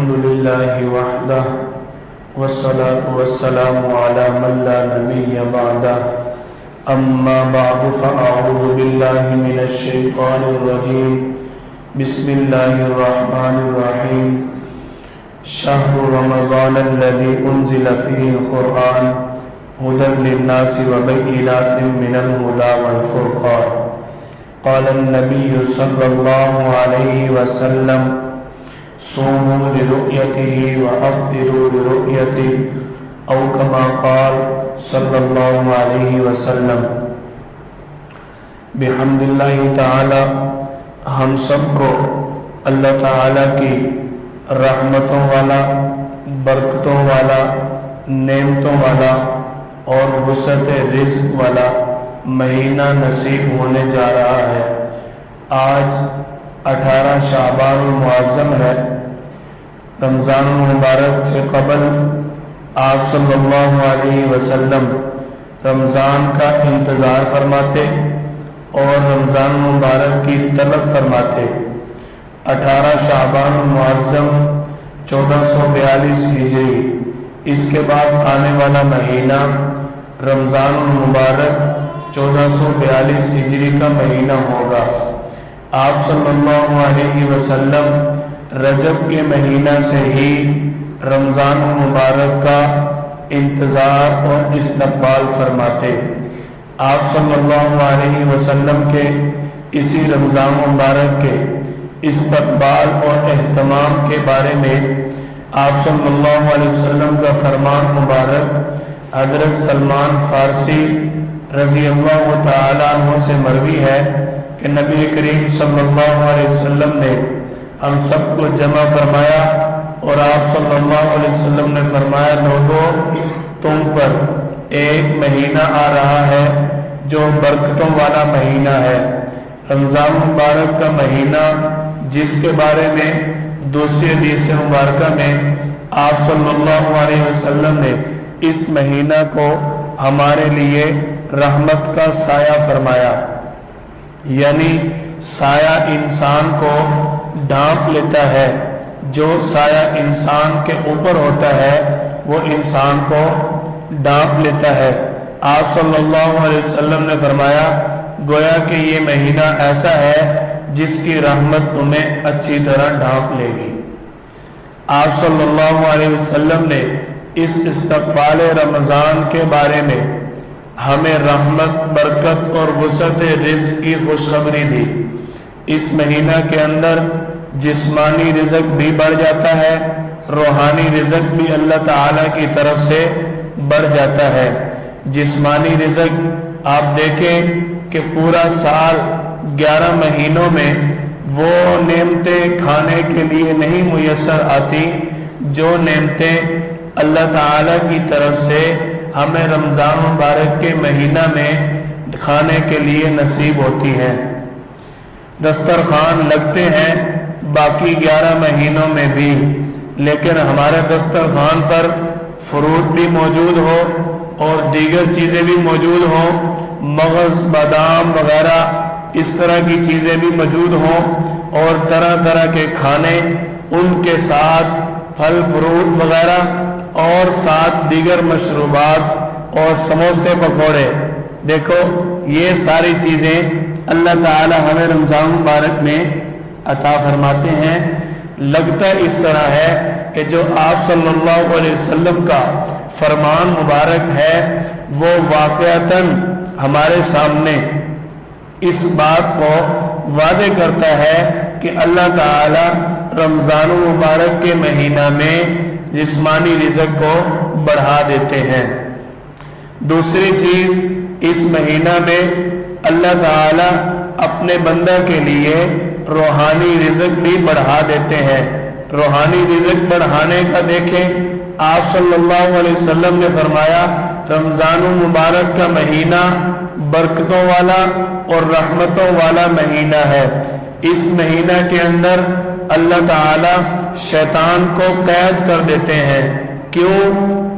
الحمد لله وحده والصلاة والسلام على من لا نبي بعده أما بعد فأعوذ بالله من الشيطان الرجيم بسم الله الرحمن الرحيم شهر رمضان الذي أنزل فيه القرآن هدى للناس وبينات من الهدى والفرقان قال النبي صلى الله عليه وسلم صوموا لرؤيته وأفطروا لرؤيته او كما قال صلی اللہ علیہ وسلم۔ بحمد اللہ تعالی ہم سب کو اللہ تعالی کی رحمتوں والا، برکتوں والا، نعمتوں والا اور وسعت رزق والا مہینہ نصیب ہونے جا رہا ہے۔ آج 18 شعبان المعظم ہے۔ رمضان المبارک سے قبل آپ صلی اللہ علیہ وسلم رمضان کا انتظار فرماتے اور رمضان المبارک کی طلب فرماتے۔ 18 شعبان المعظم 1442 ہجری، اس کے بعد آنے والا مہینہ رمضان المبارک 1442 ہجری کا مہینہ ہوگا۔ آپ صلی اللہ علیہ وسلم رجب کے مہینہ سے ہی رمضان المبارک کا انتظار اور استقبال فرماتے۔ آپ صلی اللہ علیہ وسلم کے اسی رمضان مبارک کے استقبال اور اہتمام کے بارے میں آپ صلی اللہ علیہ وسلم کا فرمان مبارک حضرت سلمان فارسی رضی اللہ تعالیٰ عنہ سے مروی ہے کہ نبی کریم صلی اللہ علیہ وسلم نے ہم سب کو جمع فرمایا اور آپ صلی اللہ علیہ وسلم نے فرمایا، لوگوں تم پر ایک مہینہ آ رہا ہے جو برکتوں والا مہینہ ہے، رمضان مبارک کا مہینہ، جس کے بارے میں دوسری حدیث مبارکہ میں آپ صلی اللہ علیہ وسلم نے اس مہینہ کو ہمارے لیے رحمت کا سایہ فرمایا، یعنی سایہ انسان کو ڈھانپ لیتا ہے۔ جو سایہ انسان کے اوپر ہوتا ہے وہ انسان کو ڈھانپ لیتا ہے۔ آپ صلی اللہ علیہ وسلم نے فرمایا، گویا کہ یہ مہینہ ایسا ہے جس کی رحمت تمہیں اچھی طرح ڈھانپ لے گی۔ آپ صلی اللہ علیہ وسلم نے اس استقبال رمضان کے بارے میں ہمیں رحمت، برکت اور وسعت رزق کی خوشخبری دی۔ اس مہینہ کے اندر جسمانی رزق بھی بڑھ جاتا ہے، روحانی رزق بھی اللہ تعالیٰ کی طرف سے بڑھ جاتا ہے۔ جسمانی رزق آپ دیکھیں کہ پورا سال 11 مہینوں میں وہ نعمتیں کھانے کے لیے نہیں میسر آتی جو نعمتیں اللہ تعالیٰ کی طرف سے ہمیں رمضان مبارک کے مہینہ میں کھانے کے لیے نصیب ہوتی ہیں۔ دسترخوان لگتے ہیں باقی 11 مہینوں میں بھی، لیکن ہمارے دسترخوان پر فروٹ بھی موجود ہو اور دیگر چیزیں بھی موجود ہوں، مغز، بادام وغیرہ اس طرح کی چیزیں بھی موجود ہوں اور طرح طرح کے کھانے، ان کے ساتھ پھل فروٹ وغیرہ اور ساتھ دیگر مشروبات اور سموسے پکوڑے، دیکھو یہ ساری چیزیں اللہ تعالی ہمیں رمضان مبارک میں عطا فرماتے ہیں۔ لگتا اس طرح ہے کہ جو آپ صلی اللہ علیہ وسلم کا فرمان مبارک ہے وہ واقعتاً ہمارے سامنے اس بات کو واضح کرتا ہے کہ اللہ تعالی رمضان مبارک کے مہینہ میں جسمانی رزق کو بڑھا دیتے ہیں۔ دوسری چیز، اس مہینہ میں اللہ تعالی اپنے بندہ کے لیے روحانی رزق بھی بڑھا دیتے ہیں۔ روحانی رزق بڑھانے کا دیکھیں، آپ صلی اللہ علیہ وسلم نے فرمایا، رمضان المبارک کا مہینہ برکتوں والا اور رحمتوں والا مہینہ ہے۔ اس مہینہ کے اندر اللہ تعالی شیطان کو قید کر دیتے ہیں۔ کیوں؟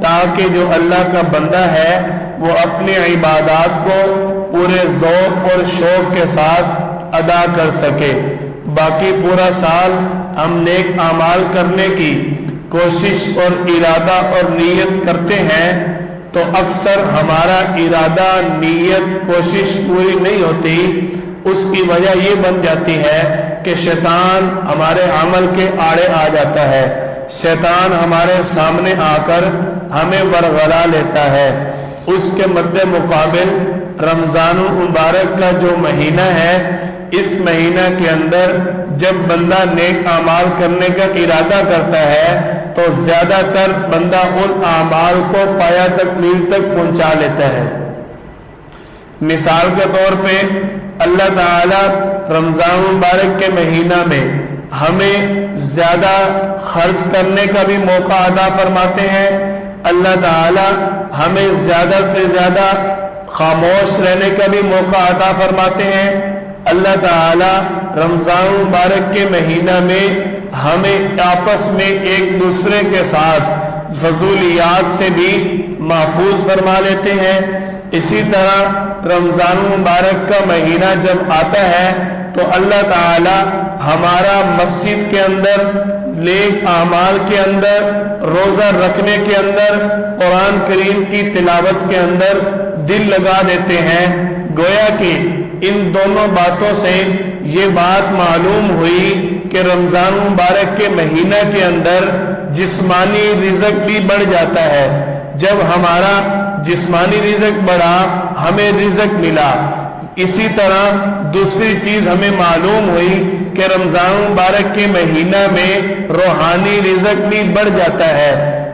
تاکہ جو اللہ کا بندہ ہے وہ اپنی عبادات کو پورے ذوق اور شوق کے ساتھ ادا کر سکے۔ باقی پورا سال ہم نیک اعمال کرنے کی کوشش اور ارادہ اور نیت کرتے ہیں تو اکثر ہمارا ارادہ، نیت، کوشش پوری نہیں ہوتی۔ اس کی وجہ یہ بن جاتی ہے کہ شیطان ہمارے عمل کے آڑے آ جاتا ہے، شیطان ہمارے سامنے آ کر ہمیں ورغلا لیتا ہے۔ اس کے مد مقابل رمضان المبارک کا جو مہینہ ہے، اس مہینہ کے اندر جب بندہ نیک اعمال کرنے کا ارادہ کرتا ہے تو زیادہ تر بندہ ان اعمال کو پایہ تکمیل تک پہنچا لیتا ہے۔ مثال کے طور پہ اللہ تعالی رمضان المبارک کے مہینہ میں ہمیں زیادہ خرچ کرنے کا بھی موقع عطا فرماتے ہیں، اللہ تعالی ہمیں زیادہ سے زیادہ خاموش رہنے کا بھی موقع عطا فرماتے ہیں۔ اللہ تعالی رمضان المبارک کے مہینہ میں ہمیں آپس میں ایک دوسرے کے ساتھ فضولیات سے بھی محفوظ فرما لیتے ہیں۔ اسی طرح رمضان المبارک کا مہینہ جب آتا ہے تو اللہ تعالی ہمارا مسجد کے اندر، نیک اعمال کے اندر، روزہ رکھنے کے اندر، قرآن کریم کی تلاوت کے اندر دل لگا دیتے ہیں۔ گویا کہ ان دونوں باتوں سے یہ بات معلوم ہوئی کہ رمضان مبارک کے مہینہ کے اندر جسمانی رزق بھی بڑھ جاتا ہے۔ جب ہمارا جسمانی رزق بڑھا، ہمیں رزق ملا۔ اسی طرح دوسری چیز ہمیں معلوم ہوئی کہ رمضان مبارک کے مہینہ میں روحانی رزق بھی بڑھ جاتا ہے۔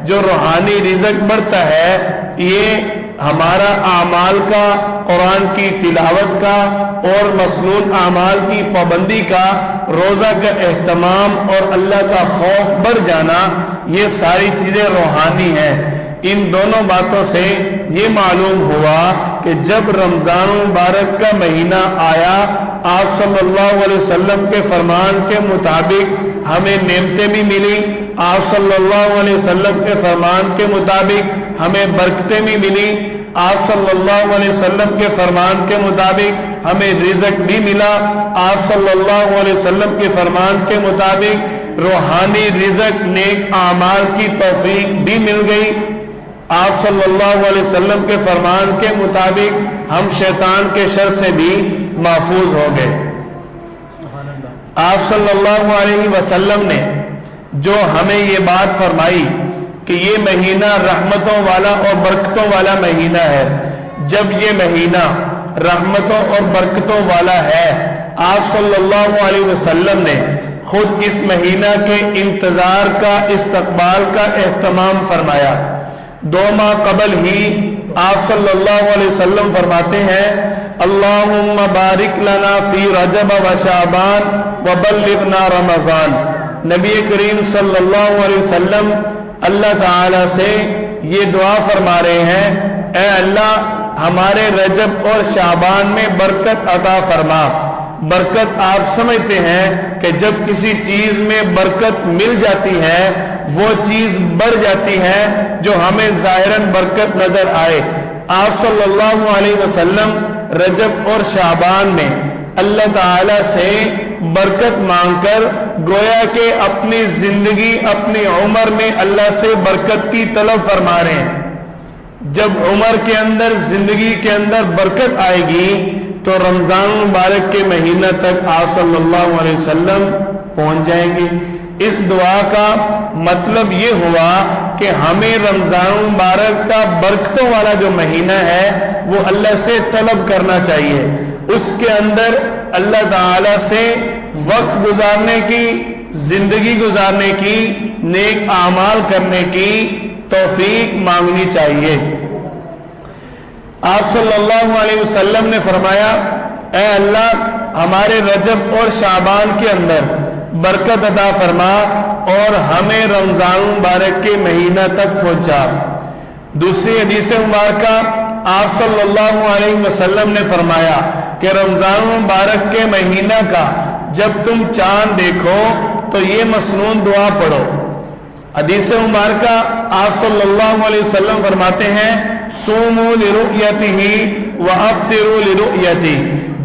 جو روحانی رزق بڑھتا ہے یہ ہمارا اعمال کا، قرآن کی تلاوت کا اور مسنون اعمال کی پابندی کا، روزہ کا اہتمام اور اللہ کا خوف بڑھ جانا، یہ ساری چیزیں روحانی ہیں۔ ان دونوں باتوں سے یہ معلوم ہوا کہ جب رمضان مبارک کا مہینہ آیا، آپ صلی اللہ علیہ وسلم کے فرمان کے مطابق ہمیں نعمتیں بھی ملی، آپ صلی اللہ علیہ وسلم کے فرمان کے مطابق ہمیں برکتیں بھی ملی، آپ صلی اللہ علیہ وسلم کے فرمان کے مطابق ہمیں رزق بھی ملا، آپ صلی اللہ علیہ وسلم کے فرمان کے مطابق روحانی رزق، نیک اعمال کی توفیق بھی مل گئی، آپ صلی اللہ علیہ وسلم کے فرمان کے مطابق ہم شیطان کے شر سے بھی محفوظ ہو گئے۔ آپ صلی اللہ علیہ وسلم نے جو ہمیں یہ بات فرمائی کہ یہ مہینہ رحمتوں والا اور برکتوں والا مہینہ ہے، جب یہ مہینہ رحمتوں اور برکتوں والا ہے، آپ صلی اللہ علیہ وسلم نے خود اس مہینہ کے انتظار کا، استقبال کا اہتمام فرمایا۔ 2 ماہ قبل ہی آپ صلی اللہ علیہ وسلم فرماتے ہیں، اللہم بارک لنا فی رجب و شعبان وبلغنا رمضان۔ نبی کریم صلی اللہ علیہ وسلم اللہ تعالی سے یہ دعا فرما رہے ہیں، اے اللہ ہمارے رجب اور شعبان میں برکت عطا فرما۔ برکت آپ سمجھتے ہیں کہ جب کسی چیز میں برکت مل جاتی ہے وہ چیز بڑھ جاتی ہے جو ہمیں ظاہراً برکت نظر آئے۔ آپ صلی اللہ علیہ وسلم رجب اور شعبان میں اللہ تعالی سے برکت مانگ کر گویا کہ اپنی زندگی، اپنی عمر میں اللہ سے برکت کی طلب فرما رہے ہیں۔ جب عمر کے اندر، زندگی کے اندر برکت آئے گی تو رمضان مبارک کے مہینہ تک آپ صلی اللہ علیہ وسلم پہنچ جائیں گے۔ اس دعا کا مطلب یہ ہوا کہ ہمیں رمضان مبارک کا برکتوں والا جو مہینہ ہے وہ اللہ سے طلب کرنا چاہیے، اس کے اندر اللہ تعالی سے وقت گزارنے کی، زندگی گزارنے کی، نیک اعمال کرنے کی توفیق مانگنی چاہیے۔ آپ صلی اللہ علیہ وسلم نے فرمایا، اے اللہ ہمارے رجب اور شعبان کے اندر برکت عطا فرما اور ہمیں رمضان مبارک کے مہینہ تک پہنچا۔ دوسری حدیث مبارکہ آپ صلی اللہ علیہ وسلم نے فرمایا کہ رمضان مبارک کے مہینہ کا جب تم چاند دیکھو تو یہ مسنون دعا پڑھو۔ حدیث مبارکہ آپ صلی اللہ علیہ وسلم فرماتے ہیں، صوموا لرؤیتہ وافطروا لرؤیتہ،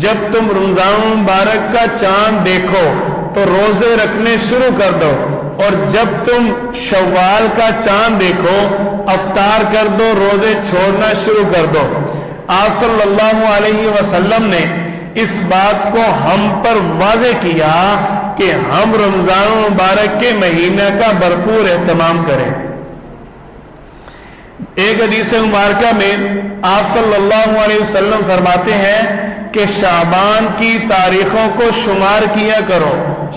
جب تم رمضان مبارک کا چاند دیکھو تو روزے رکھنے شروع کر دو اور جب تم شوال کا چاند دیکھو افطار کر دو، روزے چھوڑنا شروع کر دو۔ آپ صلی اللہ علیہ وسلم نے اس بات کو ہم پر واضح کیا کہ ہم رمضان مبارک کے مہینہ کا بھرپور اہتمام کریں۔ ایک حدیث مبارکہ میں آپ صلی اللہ علیہ وسلم فرماتے ہیں کہ شعبان کی تاریخوں کو شمار کیا کرو،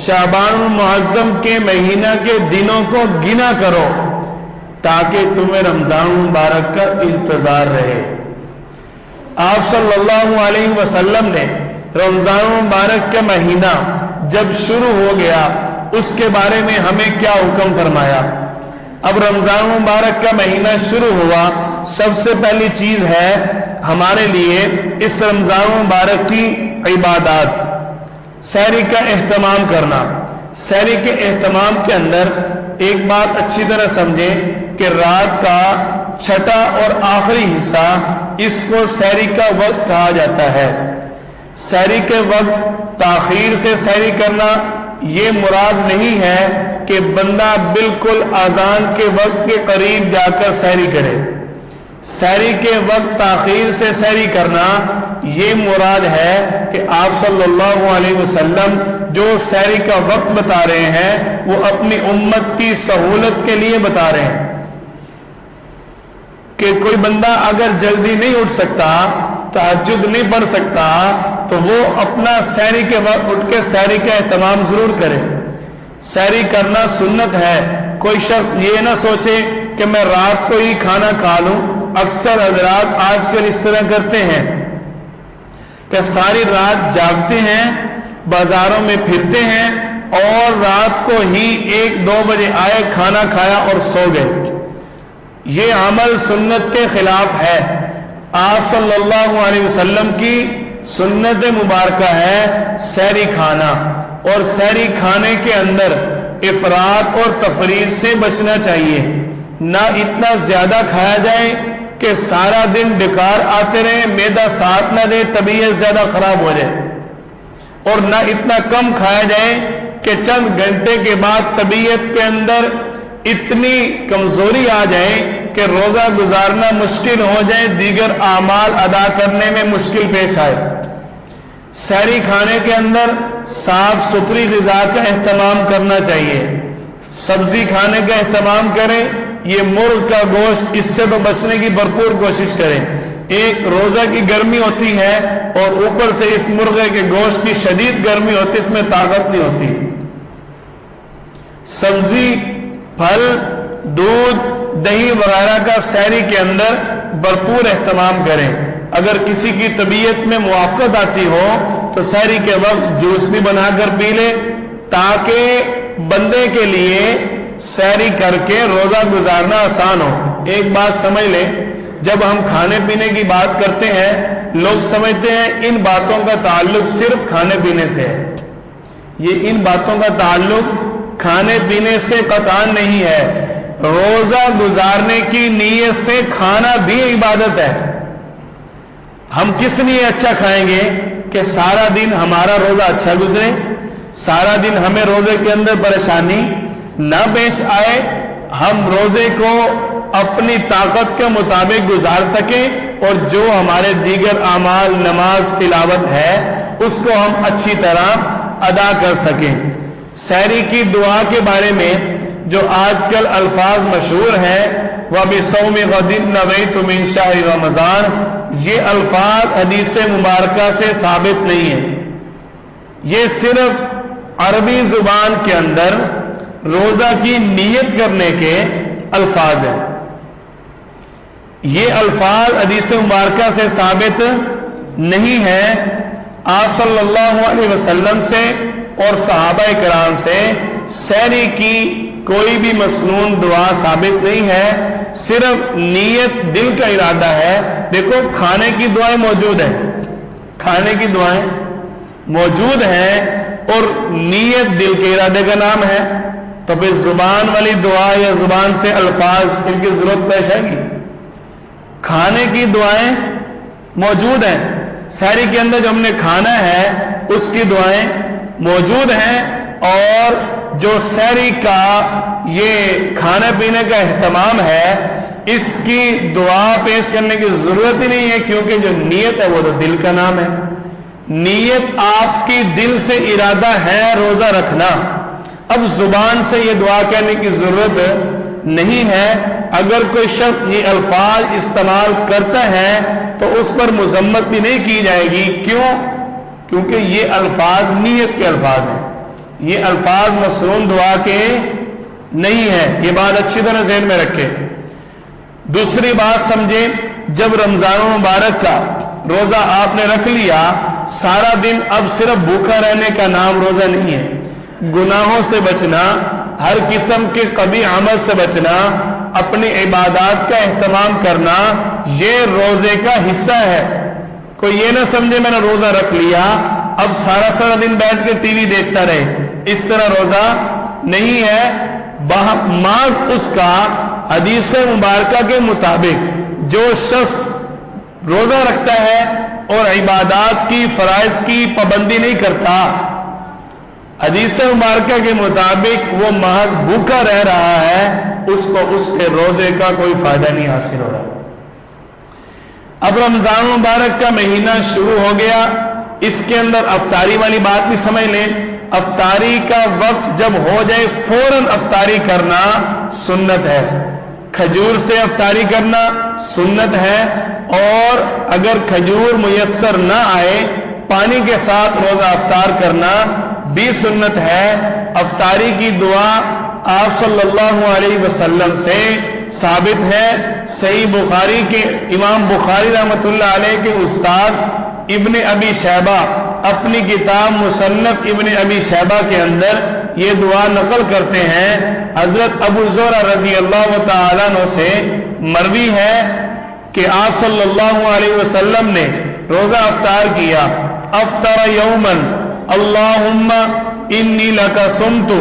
شعبان المعظم کے مہینہ کے دنوں کو گنا کرو تاکہ تمہیں رمضان مبارک کا انتظار رہے۔ آپ صلی اللہ علیہ وسلم نے رمضان مبارک کا مہینہ جب شروع ہو گیا اس کے بارے میں ہمیں کیا حکم فرمایا؟ اب رمضان مبارک کا مہینہ شروع ہوا، سب سے پہلی چیز ہے ہمارے لیے اس رمضان مبارک کی عبادات، سحری کا اہتمام کرنا۔ سحری کے اہتمام کے اندر ایک بات اچھی طرح سمجھیں کہ رات کا چھٹا اور آخری حصہ اس کو سحری کا وقت کہا جاتا ہے۔ سحری کے وقت تاخیر سے سحری کرنا یہ مراد نہیں ہے کہ بندہ بالکل اذان کے وقت کے قریب جا کر سحری کرے۔ سحری کے وقت تاخیر سے سحری کرنا یہ مراد ہے کہ آپ صلی اللہ علیہ وسلم جو سحری کا وقت بتا رہے ہیں وہ اپنی امت کی سہولت کے لیے بتا رہے ہیں کہ کوئی بندہ اگر جلدی نہیں اٹھ سکتا، تہجد نہیں پڑھ سکتا، تو وہ اپنا سحری کے وقت اٹھ کے سحری کا اہتمام ضرور کرے۔ سحری کرنا سنت ہے۔ کوئی شخص یہ نہ سوچے کہ میں رات کو ہی کھانا کھا لوں۔ اکثر حضرات آج کل اس طرح کرتے ہیں کہ ساری رات جاگتے ہیں، بازاروں میں پھرتے ہیں اور رات کو ہی 1-2 بجے آئے، کھانا کھایا اور سو گئے۔ یہ عمل سنت کے خلاف ہے۔ آپ صلی اللہ علیہ وسلم کی سنت مبارکہ ہے سحری کھانا، اور سحری کھانے کے اندر افراط اور تفریط سے بچنا چاہیے۔ نہ اتنا زیادہ کھایا جائے کہ سارا دن بیکار آتے رہے، معدہ ساتھ نہ دے، طبیعت زیادہ خراب ہو جائے، اور نہ اتنا کم کھایا جائے کہ چند گھنٹے کے بعد طبیعت کے اندر اتنی کمزوری آ جائے کہ روزہ گزارنا مشکل ہو جائے، دیگر اعمال ادا کرنے میں مشکل پیش آئے۔ سحری کھانے کے اندر صاف ستھری غذا کا اہتمام کرنا چاہیے۔ سبزی کھانے کا اہتمام کریں۔ یہ مرغ کا گوشت، اس سے تو بچنے کی بھرپور کوشش کریں۔ ایک روزہ کی گرمی ہوتی ہے اور اوپر سے اس مرغے کے گوشت کی شدید گرمی ہوتی ہے، اس میں طاقت نہیں ہوتی۔ سبزی، پھل، دودھ، دہی وغیرہ کا سحری کے اندر بھرپور اہتمام کریں۔ اگر کسی کی طبیعت میں موافقت آتی ہو تو سحری کے وقت جوس بھی بنا کر پی لے، تاکہ بندے کے لیے سحری کر کے روزہ گزارنا آسان ہو۔ ایک بات سمجھ لیں، جب ہم کھانے پینے کی بات کرتے ہیں لوگ سمجھتے ہیں ان باتوں کا تعلق صرف کھانے پینے سے ہے۔ یہ ان باتوں کا تعلق کھانے پینے سے قطعاً نہیں ہے۔ روزہ گزارنے کی نیت سے کھانا بھی عبادت ہے۔ ہم کس لیے اچھا کھائیں گے کہ سارا دن ہمارا روزہ اچھا گزرے، سارا دن ہمیں روزے کے اندر پریشانی نہ پیش آئے، ہم روزے کو اپنی طاقت کے مطابق گزار سکیں، اور جو ہمارے دیگر اعمال، نماز، تلاوت ہے اس کو ہم اچھی طرح ادا کر سکیں۔ سحری کی دعا کے بارے میں جو آج کل الفاظ مشہور ہیں، وَبِصَوْمِ غَدٍ نَوَيْتُ مِنْ شَهْرِ رمضان، یہ الفاظ حدیث مبارکہ سے ثابت نہیں ہے۔ یہ صرف عربی زبان کے اندر روزہ کی نیت کرنے کے الفاظ ہیں۔ یہ الفاظ حدیث مبارکہ سے ثابت نہیں ہے۔ آپ صلی اللہ علیہ وسلم سے اور صحابہ کرام سے سحری کی کوئی بھی مسنون دعا ثابت نہیں ہے، صرف نیت دل کا ارادہ ہے۔ دیکھو کھانے کی دعائیں موجود ہیں، کھانے کی دعائیں موجود ہیں، اور نیت دل کے ارادے کا نام ہے، تو پھر زبان والی دعا یا زبان سے الفاظ ان کی ضرورت پیش آئے گی؟ کھانے کی دعائیں موجود ہیں، سحری کے اندر جو ہم نے کھانا ہے اس کی دعائیں موجود ہیں، اور جو سحری کا یہ کھانے پینے کا اہتمام ہے اس کی دعا پیش کرنے کی ضرورت ہی نہیں ہے، کیونکہ جو نیت ہے وہ تو دل کا نام ہے۔ نیت آپ کی دل سے ارادہ ہے روزہ رکھنا، اب زبان سے یہ دعا کہنے کی ضرورت نہیں ہے۔ اگر کوئی شخص یہ الفاظ استعمال کرتا ہے تو اس پر مذمت بھی نہیں کی جائے گی، کیوں؟ کیونکہ یہ الفاظ نیت کے الفاظ ہیں، یہ الفاظ مسنون دعا کے نہیں ہیں۔ یہ بات اچھی طرح ذہن میں رکھیں۔ دوسری بات سمجھیں، جب رمضان مبارک کا روزہ آپ نے رکھ لیا، سارا دن اب صرف بھوکا رہنے کا نام روزہ نہیں ہے۔ گناہوں سے بچنا، ہر قسم کے قبیح عمل سے بچنا، اپنی عبادات کا اہتمام کرنا، یہ روزے کا حصہ ہے۔ کوئی یہ نہ سمجھے میں نے روزہ رکھ لیا اب سارا دن بیٹھ کے ٹی وی دیکھتا رہے، اس طرح روزہ نہیں ہے۔ محض اس کا حدیث مبارکہ کے مطابق جو شخص روزہ رکھتا ہے اور عبادات کی فرائض کی پابندی نہیں کرتا، حدیث مبارکہ کے مطابق وہ محض بھوکا رہ رہا ہے، اس کو اس کے روزے کا کوئی فائدہ نہیں حاصل ہو رہا۔ اب رمضان مبارک کا مہینہ شروع ہو گیا، اس کے اندر افطاری والی بات بھی سمجھ لیں۔ افطاری کا وقت جب ہو جائے فوراً افطاری کرنا سنت ہے، کھجور سے افطاری کرنا سنت ہے، اور اگر کھجور میسر نہ آئے پانی کے ساتھ روزہ افطار کرنا بھی سنت ہے۔ افطاری کی دعا آپ صلی اللہ علیہ وسلم سے ثابت ہے، صحیح بخاری کے امام بخاری رحمۃ اللہ علیہ کے استاد ابن ابی شیبہ اپنی کتاب مصنف ابن ابی شیبہ کے اندر یہ دعا نقل کرتے ہیں۔ حضرت ابو زرع رضی اللہ تعالیٰ عنہ سے مروی ہے کہ آپ صلی اللہ علیہ وسلم نے روزہ افطار کیا، افطر یومن اللہم انی لک صمت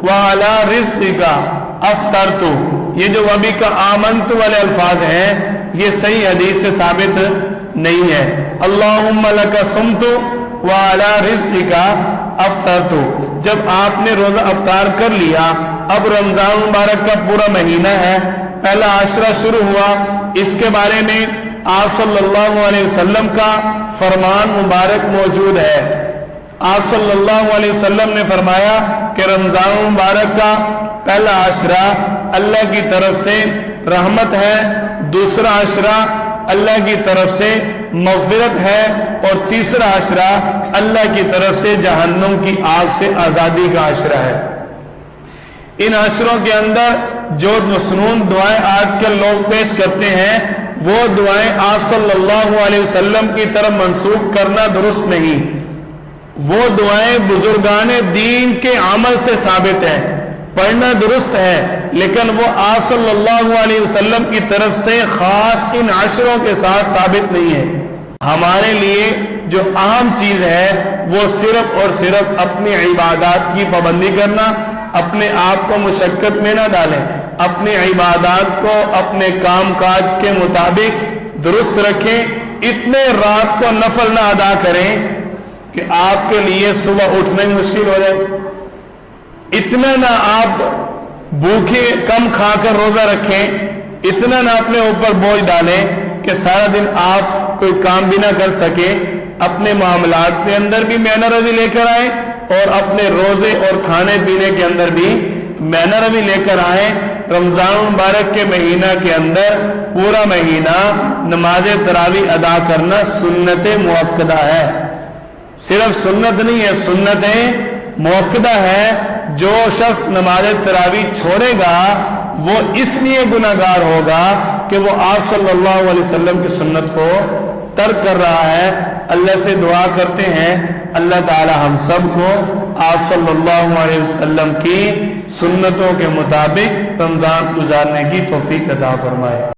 وعلی رزقک افطرت۔ یہ جو وبی کا آمنت والے الفاظ ہیں یہ صحیح حدیث سے ثابت نہیں ہے۔ اللہم لک صمت وعلی رزقک افطرت۔ جب آپ نے روزہ افطار کر لیا، اب رمضان مبارک کا پورا مہینہ ہے، پہلا عشرہ شروع ہوا، اس کے بارے میں آپ صلی اللہ علیہ وسلم کا فرمان مبارک موجود ہے۔ آپ صلی اللہ علیہ وسلم نے فرمایا کہ رمضان مبارک کا پہلا عشرہ اللہ کی طرف سے رحمت ہے، دوسرا عشرہ اللہ کی طرف سے مغفرت ہے، اور تیسرا عشرہ اللہ کی طرف سے جہنم کی آگ سے آزادی کا عشرہ ہے۔ ان عشروں کے اندر جو مسنون دعائیں آج کل لوگ پیش کرتے ہیں وہ دعائیں آپ صلی اللہ علیہ وسلم کی طرف منسوخ کرنا درست نہیں، وہ دعائیں بزرگان دین کے عمل سے ثابت ہیں، پڑھنا درست ہے، لیکن وہ آپ صلی اللہ علیہ وسلم کی طرف سے خاص ان عشروں کے ساتھ ثابت نہیں ہے۔ ہمارے لیے جو اہم چیز ہے وہ صرف اور صرف اپنی عبادات کی پابندی کرنا، اپنے آپ کو مشقت میں نہ ڈالیں، اپنی عبادات کو اپنے کام کاج کے مطابق درست رکھیں، اتنے رات کو نفل نہ ادا کریں کہ آپ کے لیے صبح اٹھنا ہی مشکل ہو جائے، اتنا نہ آپ بھوکے کم کھا کر روزہ رکھیں، اتنا نہ اپنے اوپر بوجھ ڈالیں کہ سارا دن آپ کوئی کام بھی نہ کر سکیں۔ اپنے معاملات کے اندر بھی مینر روی لے کر آئیں اور اپنے روزے اور کھانے پینے کے اندر بھی مینر روی لے کر آئیں۔ رمضان مبارک کے مہینہ کے اندر پورا مہینہ نماز تراویح ادا کرنا سنت مؤکدہ ہے، صرف سنت نہیں ہے، سنت مؤکدہ ہے۔ جو شخص نماز تراویح چھوڑے گا وہ اس لیے گناہگار ہوگا کہ وہ آپ صلی اللہ علیہ وسلم کی سنت کو ترک کر رہا ہے۔ اللہ سے دعا کرتے ہیں اللہ تعالی ہم سب کو آپ صلی اللہ علیہ وسلم کی سنتوں کے مطابق رمضان گزارنے کی توفیق عطا فرمائے۔